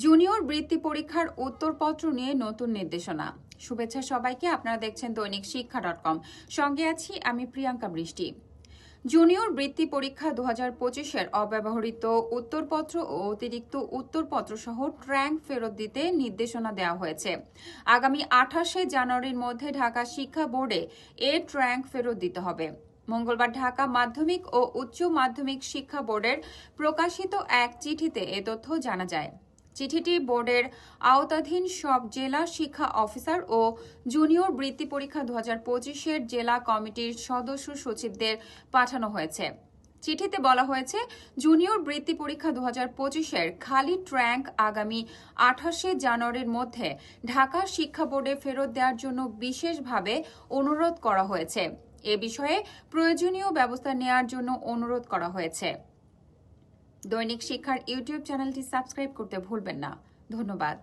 Junior বৃত্তি পরীক্ষার উত্তরপত্র নিয়ে নতুন নির্দেশনা। শুভেচ্ছা সবাইকে, আপনারা দেখছেন দৈনিক শিক্ষা.com। সঙ্গে আছি আমি প্রিয়াঙ্কা বৃষ্টি। জুনিয়র বৃত্তি পরীক্ষা 2025-এর অব্যবহৃত উত্তরপত্র ও অতিরিক্ত উত্তরপত্র সহ ট্র্যাঙ্ক ফেরত দিতে নির্দেশনা দেওয়া হয়েছে। আগামী 28শে জানুয়ারির মধ্যে ঢাকা শিক্ষা বোর্ডে এ ট্র্যাঙ্ক ফেরত দিতে হবে। মঙ্গলবার ঢাকা মাধ্যমিক ও উচ্চ মাধ্যমিক শিক্ষা বোর্ডের প্রকাশিত এক চিঠিতে এ তথ্য জানা যায়। চিঠিটি বোর্ডের আওতাধীন সব জেলা শিক্ষা অফিসার ও জুনিয়র বৃত্তি পরীক্ষা 2025-এর জেলা কমিটির সদস্য সচিবদের পাঠানো হয়েছে। চিঠিতে বলা হয়েছে, জুনিয়র বৃত্তি পরীক্ষা 2025-এর খালি ট্র্যাঙ্ক আগামী 28শে জানুয়ারির মধ্যে ঢাকা শিক্ষা বোর্ডে ফেরত দেওয়ার জন্য বিশেষভাবে অনুরোধ করা হয়েছে। এ বিষয়ে প্রয়োজনীয় ব্যবস্থা নেওয়ার জন্য অনুরোধ করা হয়েছে। দৈনিক শিক্ষার ইউটিউব চ্যানেলটি সাবস্ক্রাইব করতে ভুলবেন না। ধন্যবাদ।